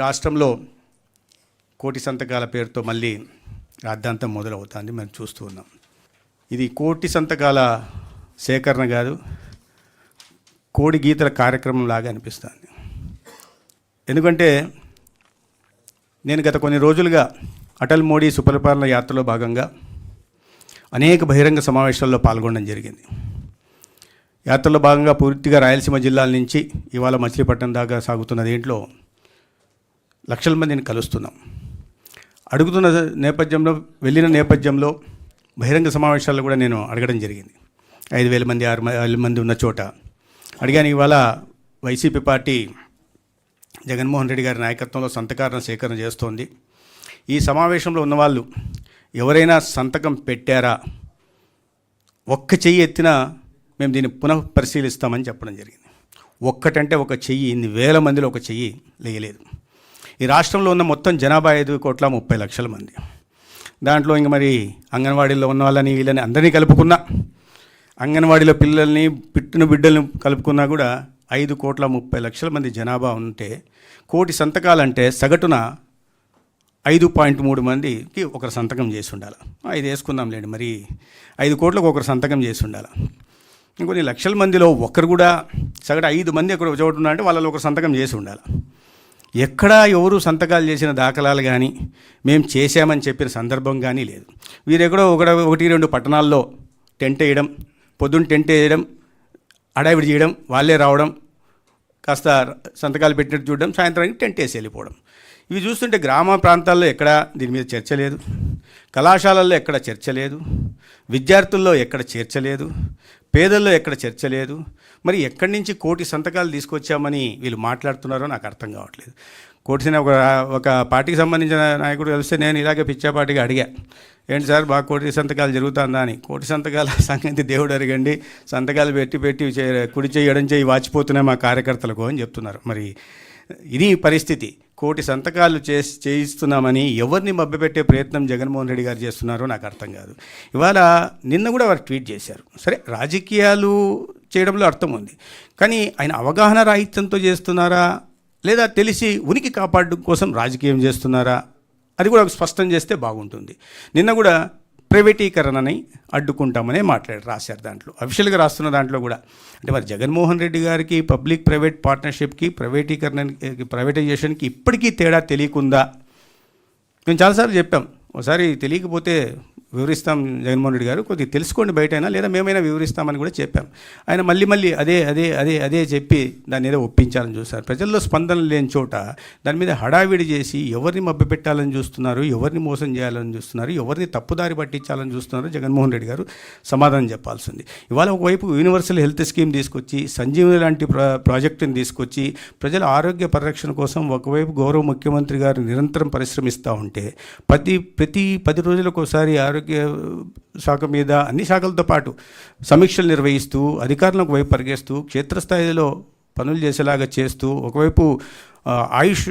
రాష్ట్రంలో కోటి సంతకాల పేరుతో మళ్ళీ రాద్ధాంతం మొదలవుతుంది. మనం చూస్తూ ఉన్నాం. ఇది కోటి సంతకాల సేకరణ కాదు, కోడి గీతల కార్యక్రమం లాగా అనిపిస్తుంది. ఎందుకంటే నేను గత కొన్ని రోజులుగా అటల్ మోడీ సుపరిపాలన యాత్రలో భాగంగా అనేక బహిరంగ సమావేశాల్లో పాల్గొనడం జరిగింది. యాత్రలో భాగంగా పూర్తిగా రాయలసీమ జిల్లాల నుంచి ఇవాళ మచిలీపట్నం దాకా సాగుతున్న దీంట్లో లక్షల మందిని కలుస్తున్నాం. అడుగుతున్న నేపథ్యంలో, వెళ్ళిన నేపథ్యంలో బహిరంగ సమావేశాల్లో కూడా నేను అడగడం జరిగింది. 5,000 మంది 6,000 మంది ఉన్న చోట అడిగాను. ఇవాళ వైసీపీ పార్టీ జగన్మోహన్ రెడ్డి గారి నాయకత్వంలో సంతకాలను సేకరణ చేస్తోంది. ఈ సమావేశంలో ఉన్నవాళ్ళు ఎవరైనా సంతకం పెట్టారా? ఒక్క చెయ్యి ఎత్తినా మేము దీన్ని పునః పరిశీలిస్తామని చెప్పడం జరిగింది. ఒక్కటంటే ఒక చెయ్యి, ఇన్ని వేల మందిలో ఒక చెయ్యి లేయలేదు. ఈ రాష్ట్రంలో ఉన్న మొత్తం జనాభా 5,30,00,000 మంది. దాంట్లో ఇంక మరి అంగన్వాడీలో ఉన్న వాళ్ళని వీళ్ళని అందరినీ కలుపుకున్నా, అంగన్వాడీలో పిల్లల్ని పుట్టిన బిడ్డల్ని కలుపుకున్నా కూడా 5,30,00,000 మంది జనాభా ఉంటే కోటి సంతకాలంటే సగటున 5.3 మందికి ఒకరు సంతకం చేసి ఉండాలి. 5 వేసుకుందాం లేండి, మరి 5 కోట్లకు ఒకరు సంతకం చేసి ఉండాలి. ఇంకొన్ని లక్షల మందిలో ఒకరు కూడా సగటు 5 మంది అక్కడ చోటు ఉన్నారంటే వాళ్ళలో ఒకరు సంతకం చేసి ఉండాలి. ఎక్కడా ఎవరు సంతకాలు చేసిన దాఖలాలు కానీ, మేము చేశామని చెప్పిన సందర్భం కానీ లేదు. వీరెక్కడో 1-2 పట్టణాల్లో టెంట్ వేయడం, పొద్దున్న టెంట్ వేయడం, అడావిడి చేయడం, వాళ్ళే రావడం, కాస్త సంతకాలు పెట్టినట్టు చూడడం, సాయంత్రానికి టెంట్ వేసి వెళ్ళిపోవడం. ఇవి చూస్తుంటే గ్రామ ప్రాంతాల్లో ఎక్కడ దీని మీద చర్చ లేదు, కళాశాలల్లో ఎక్కడ చర్చ లేదు, విద్యార్థుల్లో ఎక్కడ చర్చ లేదు, పేదల్లో ఎక్కడ చర్చ లేదు. మరి ఎక్కడి నుంచి కోటి సంతకాలు తీసుకొచ్చామని వీళ్ళు మాట్లాడుతున్నారో నాకు అర్థం కావట్లేదు. కోటిసిన ఒక పార్టీకి సంబంధించిన నాయకుడు కలిస్తే నేను ఇలాగే పిచ్చాపాటిగా అడిగా, ఏంటి సార్ బాగా కోటి సంతకాలు జరుగుతుందా అని. కోటి సంతకాల సంగతి దేవుడు అడగండి, సంతకాలు పెట్టి కుడి చేయి ఎడం చేయి వాచిపోతున్నాయి మా కార్యకర్తలకు అని చెప్తున్నారు. మరి ఇది పరిస్థితి. కోటి సంతకాలు చేయిస్తున్నామని ఎవరిని మభ్యపెట్టే ప్రయత్నం జగన్మోహన్ రెడ్డి గారు చేస్తున్నారో నాకు అర్థం కాదు. ఇవాళ నిన్న కూడా వారు ట్వీట్ చేశారు. సరే, రాజకీయాలు చేయడంలో అర్థం ఉంది, కానీ ఆయన అవగాహన రాహిత్యంతో చేస్తున్నారా లేదా తెలిసి ఉనికి కాపాడడం కోసం రాజకీయం చేస్తున్నారా అది కూడా స్పష్టం చేస్తే బాగుంటుంది. నిన్న కూడా ప్రైవేటీకరణని అడ్డుకుంటామనే రాశారు. దాంట్లో అఫీషియల్గా రాస్తున్న దాంట్లో కూడా అంటే మరి జగన్మోహన్ రెడ్డి గారికి పబ్లిక్ ప్రైవేట్ పార్ట్నర్షిప్కి, ప్రైవేటైజేషన్కి ఇప్పటికీ తేడా తెలియకుందా? మేము చాలాసార్లు చెప్పాం, ఒకసారి తెలియకపోతే వివరిస్తాం జగన్మోహన్ రెడ్డి గారు, కొద్దిగా తెలుసుకోండి బయటైనా, లేదా మేమైనా వివరిస్తామని కూడా చెప్పాం. ఆయన మళ్ళీ అదే చెప్పి దాన్ని ఏదో ఒప్పించాలని చూస్తారు. ప్రజల్లో స్పందన లేని చోట దాని మీద హడావిడి చేసి ఎవరిని మభ్యపెట్టాలని చూస్తున్నారు, ఎవరిని మోసం చేయాలని చూస్తున్నారు, ఎవరిని తప్పుదారి పట్టించాలని చూస్తున్నారు జగన్మోహన్ రెడ్డి గారు సమాధానం చెప్పాల్సింది. ఇవాళ ఒకవైపు యూనివర్సల్ హెల్త్ స్కీమ్ తీసుకొచ్చి, సంజీవని లాంటి ప్రాజెక్టుని తీసుకొచ్చి ప్రజల ఆరోగ్య పరిరక్షణ కోసం ఒకవైపు గౌరవ ముఖ్యమంత్రి గారు నిరంతరం పరిశ్రమిస్తూ ఉంటే, ప్రతి 10 రోజులకు ఒకసారి ఆరోగ్య శాఖ మీద అన్ని శాఖలతో పాటు సమీక్షలు నిర్వహిస్తూ, అధికారులకు వైపు పరిగెస్తూ, క్షేత్రస్థాయిలో పనులు చేసేలాగా చేస్తూ, ఒకవైపు ఆయుష్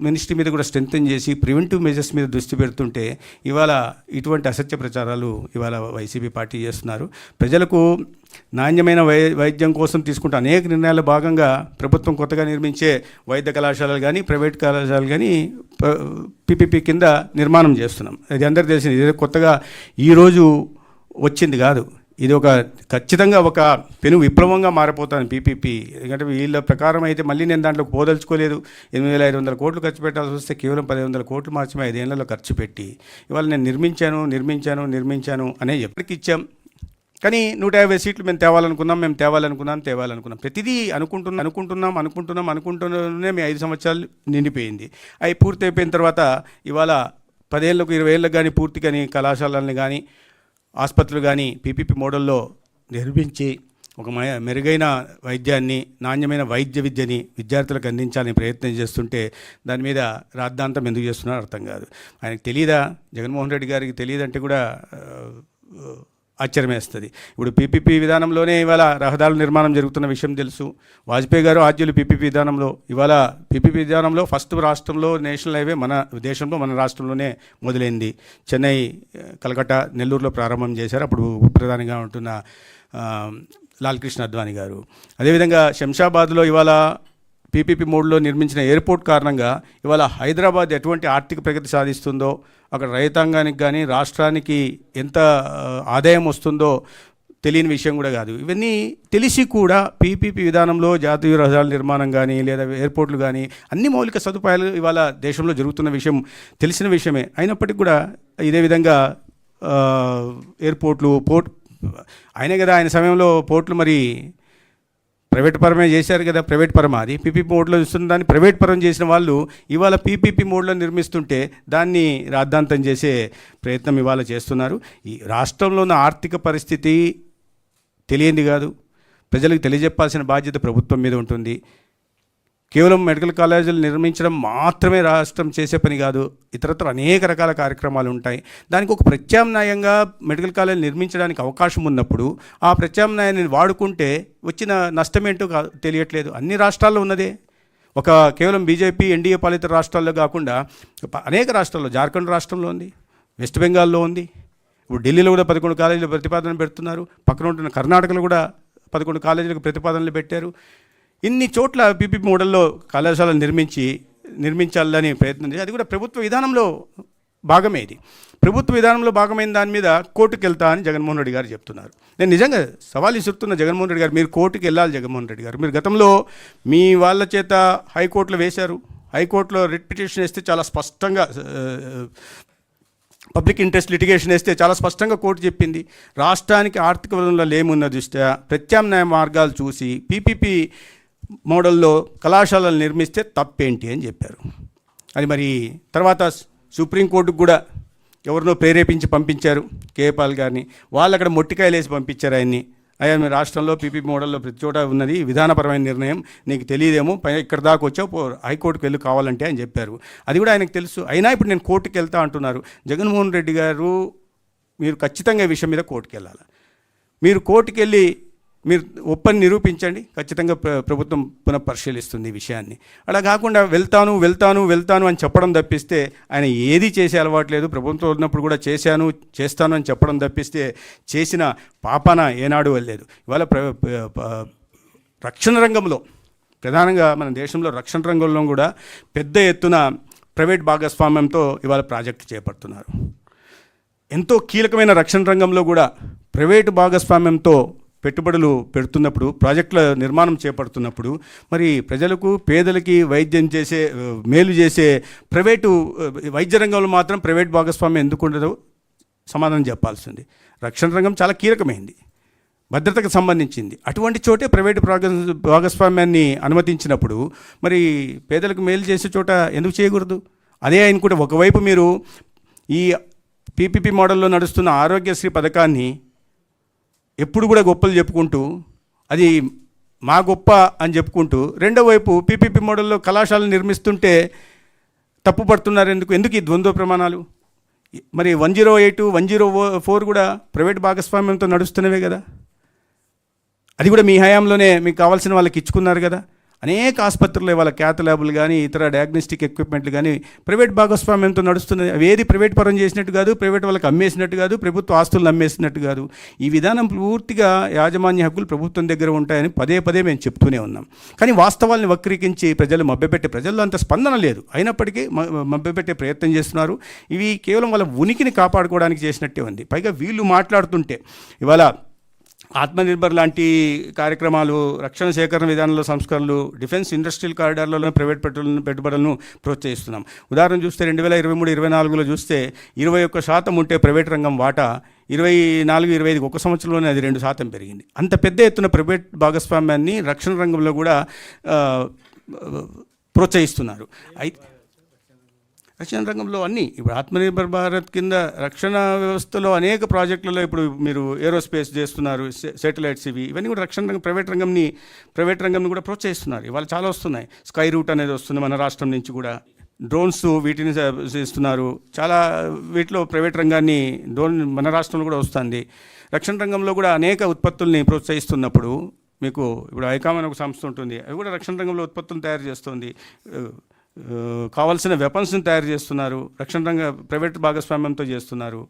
మినిస్ట్రీ మీద కూడా స్ట్రెంథెన్ చేసి ప్రివెంటివ్ మెజర్స్ మీద దృష్టి పెడుతుంటే ఇవాళ ఇటువంటి అసత్య ప్రచారాలు ఇవాళ వైసీపీ పార్టీ చేస్తున్నారు. ప్రజలకు నాణ్యమైన వైద్యం కోసం తీసుకుంటే అనేక నిర్ణయాల భాగంగా ప్రభుత్వం కొత్తగా నిర్మించే వైద్య కళాశాలలు కానీ, ప్రైవేట్ కళాశాలలు కానీ పీపీపీ కింద నిర్మాణం చేస్తున్నాం. అది అందరికీ తెలిసింది. ఇది కొత్తగా ఈరోజు వచ్చింది కాదు. ఇది ఖచ్చితంగా ఒక పెను విప్లవంగా మారిపోతాను పీపీపీ. ఎందుకంటే వీళ్ళ ప్రకారం అయితే మళ్ళీ నేను దాంట్లో పోదలుచుకోలేదు. 8,500 కోట్లు ఖర్చు పెట్టాల్సి వస్తే కేవలం 1,100 కోట్లు మాత్రమే 5 ఏళ్లలో ఖర్చు పెట్టి ఇవాళ నేను నిర్మించాను అనే ఎప్పటికి ఇచ్చాం. కానీ 150 సీట్లు మేము తేవాలనుకున్నాం. ప్రతిదీ అనుకుంటున్నామే. మీ 5 సంవత్సరాలు నిండిపోయింది. అవి పూర్తి అయిపోయిన తర్వాత ఇవాళ 10 ఏళ్ళకు 20 ఏళ్ళకు కానీ పూర్తి కానీ కళాశాలల్ని కానీ ఆసుపత్రులు కానీ పీపీపీ మోడల్లో నిర్మించి ఒక మెరుగైన వైద్యాన్ని, నాణ్యమైన వైద్య విద్యని విద్యార్థులకు అందించాలని ప్రయత్నం చేస్తుంటే దాని మీద రాద్ధాంతం ఎందుకు చేస్తున్నారో అర్థం కాదు. ఆయనకు తెలియదా? జగన్మోహన్ రెడ్డి గారికి తెలియదంటే కూడా ఆశ్చర్యం వేస్తుంది. ఇప్పుడు పీపీపీ విధానంలోనే ఇవాళ రహదారుల నిర్మాణం జరుగుతున్న విషయం తెలుసు. వాజ్పేయి గారు ఆద్యులు పీపీపీ విధానంలో. ఇవాళ పీపీపీ విధానంలో ఫస్ట్ రాష్ట్రంలో నేషనల్ హైవే మన దేశంలో మన రాష్ట్రంలోనే మొదలైంది. చెన్నై, కలకత్తా, నెల్లూరులో ప్రారంభం చేశారు అప్పుడు ప్రధానిగా ఉంటున్న లాల్ కృష్ణ అద్వానీ గారు. అదేవిధంగా శంషాబాద్లో ఇవాళ పీపీపీ మోడ్లో నిర్మించిన ఎయిర్పోర్ట్ కారణంగా ఇవాళ హైదరాబాద్ ఎటువంటి ఆర్థిక ప్రగతి సాధిస్తుందో, అక్కడ రైతాంగానికి కానీ రాష్ట్రానికి ఎంత ఆదాయం వస్తుందో తెలియని విషయం కూడా కాదు. ఇవన్నీ తెలిసి కూడా పీపీపీ విధానంలో జాతీయ రహదారుల నిర్మాణం కానీ లేదా ఎయిర్పోర్ట్లు కానీ అన్ని మౌలిక సదుపాయాలు ఇవాళ దేశంలో జరుగుతున్న విషయం తెలిసిన విషయమే. అయినప్పటికీ కూడా ఇదే విధంగా ఎయిర్పోర్ట్లు ఆయనే కదా ఆయన సమయంలో పోర్ట్లు మరి ప్రైవేట్ పరమే చేశారు కదా, ప్రైవేట్ పరమా అది పీపీపీ మోడ్లో ఇస్తున్న దాన్ని ప్రైవేట్ పరం చేసిన వాళ్ళు ఇవాళ పీపీపీ మోడ్లో నిర్మిస్తుంటే దాన్ని రాద్ధాంతం చేసే ప్రయత్నం ఇవాళ చేస్తున్నారు. ఈ రాష్ట్రంలో ఉన్న ఆర్థిక పరిస్థితి తెలియంది కాదు, ప్రజలకు తెలియజెప్పాల్సిన బాధ్యత ప్రభుత్వం మీద ఉంటుంది. కేవలం మెడికల్ కాలేజీలు నిర్మించడం మాత్రమే రాష్ట్రం చేసే పని కాదు, ఇతరత్ర అనేక రకాల కార్యక్రమాలు ఉంటాయి. దానికి ఒక ప్రత్యామ్నాయంగా మెడికల్ కాలేజీలు నిర్మించడానికి అవకాశం ఉన్నప్పుడు ఆ ప్రత్యామ్నాయాన్ని వాడుకుంటే వచ్చిన నష్టమేంటో తెలియట్లేదు. అన్ని రాష్ట్రాల్లో ఉన్నదే, ఒక కేవలం బీజేపీ ఎన్డీఏ పాలిత రాష్ట్రాల్లో కాకుండా అనేక రాష్ట్రాల్లో, జార్ఖండ్ రాష్ట్రంలో ఉంది, వెస్ట్ బెంగాల్లో ఉంది, ఇప్పుడు ఢిల్లీలో కూడా 11 కాలేజీలు ప్రతిపాదనలు పెడుతున్నారు, పక్కన ఉంటున్న కర్ణాటకలో కూడా 11 కాలేజీలకు ప్రతిపాదనలు పెట్టారు. ఇన్ని చోట్ల పీపీపీ మోడల్లో కళాశాలలు నిర్మించాలని ప్రయత్నం చేసి, అది కూడా ప్రభుత్వ విధానంలో భాగమే. ఇది ప్రభుత్వ విధానంలో భాగమైన దాని మీద కోర్టుకు వెళ్తా అని జగన్మోహన్ రెడ్డి గారు చెప్తున్నారు. నేను నిజంగా సవాల్ ఇస్తున్న జగన్మోహన్ రెడ్డి గారు, మీరు కోర్టుకు వెళ్ళాలి. జగన్మోహన్ రెడ్డి గారు, మీరు గతంలో మీ వాళ్ళ చేత హైకోర్టులో వేశారు. హైకోర్టులో రిట్ పిటిషన్ వేస్తే చాలా స్పష్టంగా, పబ్లిక్ ఇంట్రెస్ట్ లిటిగేషన్ వేస్తే చాలా స్పష్టంగా కోర్టు చెప్పింది, రాష్ట్రానికి ఆర్థిక వనరులు ఏమున్న దృష్ట్యా ప్రత్యామ్నాయ మార్గాలు చూసి పీపీపీ మోడల్లో కళాశాలలు నిర్మిస్తే తప్పేంటి అని చెప్పారు. అది మరి తర్వాత సుప్రీంకోర్టుకు కూడా ఎవరినో ప్రేరేపించి పంపించారు కేఏపాల్ గారిని, వాళ్ళు అక్కడ మొట్టికాయలు వేసి పంపించారు ఆయన్ని. అయ్యా మీ రాష్ట్రంలో పీపీపీ మోడల్లో ప్రతి చోట ఉన్నది విధానపరమైన నిర్ణయం, నీకు తెలియదేమో, ఇక్కడ దాకా వచ్చావు, హైకోర్టుకు వెళ్ళి కావాలంటే అని చెప్పారు. అది కూడా ఆయనకు తెలుసు. అయినా ఇప్పుడు నేను కోర్టుకు వెళ్తా అంటున్నారు. జగన్మోహన్ రెడ్డి గారు, మీరు ఖచ్చితంగా ఈ విషయం మీద కోర్టుకు వెళ్ళాలి. మీరు కోర్టుకు వెళ్ళి మీరు ఒప్పని నిరూపించండి, ఖచ్చితంగా ప్రభుత్వం పునఃపరిశీలిస్తుంది ఈ విషయాన్ని. అలా కాకుండా వెళ్తాను అని చెప్పడం తప్పిస్తే, ఆయన ఏది చేసే అలవాట్లేదు. ప్రభుత్వం ఉన్నప్పుడు కూడా చేస్తాను అని చెప్పడం తప్పిస్తే చేసిన పాపాన ఏనాడు వెళ్ళలేదు. ఇవాళ రక్షణ రంగంలో, ప్రధానంగా మన దేశంలో రక్షణ రంగంలో కూడా పెద్ద ఎత్తున ప్రైవేట్ భాగస్వామ్యంతో ఇవాళ ప్రాజెక్టు చేపడుతున్నారు. ఎంతో కీలకమైన రక్షణ రంగంలో కూడా ప్రైవేటు భాగస్వామ్యంతో పెట్టుబడులు పెడుతున్నప్పుడు, ప్రాజెక్టుల నిర్మాణం చేపడుతున్నప్పుడు, మరి ప్రజలకు, పేదలకి వైద్యం చేసే, మేలు చేసే ప్రైవేటు వైద్య రంగంలో మాత్రం ప్రైవేట్ భాగస్వామ్యం ఎందుకు ఉండదో సమాధానం చెప్పాల్సింది. రక్షణ రంగం చాలా కీలకమైంది, భద్రతకు సంబంధించింది. అటువంటి చోటే ప్రైవేటు భాగస్వామ్యాన్ని అనుమతించినప్పుడు మరి పేదలకు మేలు చేసే చోట ఎందుకు చేయకూడదు? అదే అనుకుంటే ఒకవైపు మీరు ఈ పీపీపీ మోడల్లో నడుస్తున్న ఆరోగ్యశ్రీ పథకాన్ని ఎప్పుడు కూడా గొప్పలు చెప్పుకుంటూ, అది మా గొప్ప అని చెప్పుకుంటూ, రెండో వైపు పీపీపీ మోడల్లో కళాశాలలు నిర్మిస్తుంటే తప్పు పడుతున్నారు. ఎందుకు ఈ ద్వంద్వ ప్రమాణాలు? మరి 108, 104 కూడా ప్రైవేట్ భాగస్వామ్యంతో నడుస్తున్నవే కదా. అది కూడా మీ హయాంలోనే మీకు కావాల్సిన వాళ్ళకి ఇచ్చుకున్నారు కదా. అనేక ఆసుపత్రుల్లో వాళ్ళ క్యాత్ ల్యాబులు కానీ ఇతర డయాగ్నోస్టిక్ ఎక్విప్మెంట్లు కానీ ప్రైవేట్ భాగస్వామ్యంతో నడుస్తున్నది. అవి ఏది ప్రైవేట్ పరం చేసినట్టు కాదు, ప్రైవేట్ వాళ్ళకి అమ్మేసినట్టు కాదు, ప్రభుత్వ ఆస్తులను అమ్మేసినట్టు కాదు. ఈ విధానం పూర్తిగా యాజమాన్య హక్కులు ప్రభుత్వం దగ్గర ఉంటాయని పదే మేము చెప్తూనే ఉన్నాం. కానీ వాస్తవాలను వక్రీకరించి ప్రజలు మభ్యపెట్టే, ప్రజల్లో అంత స్పందన లేదు, అయినప్పటికీ మభ్యపెట్టే ప్రయత్నం చేస్తున్నారు. ఇవి కేవలం వాళ్ళ ఉనికిని కాపాడుకోవడానికి చేసినట్టే ఉంది. పైగా వీళ్ళు మాట్లాడుతుంటే ఇవాళ ఆత్మనిర్భర్ లాంటి కార్యక్రమాలు, రక్షణ సేకరణ విధానంలో సంస్కరణలు, డిఫెన్స్ ఇండస్ట్రియల్ కారిడార్లలో ప్రైవేట్ పెట్టుబడులను ప్రోత్సహిస్తున్నాం. ఉదాహరణ చూస్తే 2023-24లో చూస్తే 21% ఉంటే ప్రైవేట్ రంగం వాటా 24-25 ఒక సంవత్సరంలోనే అది 2% పెరిగింది. అంత పెద్ద ఎత్తున ప్రైవేట్ భాగస్వామ్యాన్ని రక్షణ రంగంలో కూడా ప్రోత్సహిస్తున్నారు. రక్షణ రంగంలో అన్నీ ఇప్పుడు ఆత్మనిర్భర్ భారత్ కింద రక్షణ వ్యవస్థలో అనేక ప్రాజెక్టులలో ఇప్పుడు మీరు ఏరోస్పేస్ చేస్తున్నారు, శాటిలైట్స్, ఇవన్నీ కూడా రక్షణ రంగం, ప్రైవేట్ రంగంని కూడా ప్రోత్సహిస్తున్నారు. ఇవాళ చాలా వస్తున్నాయి. స్కై రూట్ అనేది వస్తుంది మన రాష్ట్రం నుంచి కూడా, డ్రోన్స్ వీటిని చేస్తున్నారు. చాలా వీటిలో ప్రైవేట్ రంగాన్ని మన రాష్ట్రంలో కూడా వస్తుంది. రక్షణ రంగంలో కూడా అనేక ఉత్పత్తుల్ని ప్రోత్సహిస్తున్నప్పుడు మీకు ఇప్పుడు ఐకామ్ అనే ఒక సంస్థ ఉంటుంది, అవి కూడా రక్షణ రంగంలో ఉత్పత్తులను తయారు చేస్తుంది. కావాల్సిన వెపన్స్ని తయారు చేస్తున్నారు, రక్షణ రంగ ప్రైవేట్ భాగస్వామ్యంతో చేస్తున్నారు.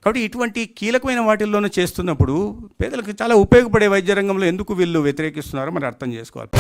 కాబట్టి ఇటువంటి కీలకమైన వాటిల్లోనే చేస్తున్నప్పుడు పేదలకు చాలా ఉపయోగపడే వైద్య రంగంలో ఎందుకు వీళ్ళు వ్యతిరేకిస్తున్నారో మరి అర్థం చేసుకోవాలి.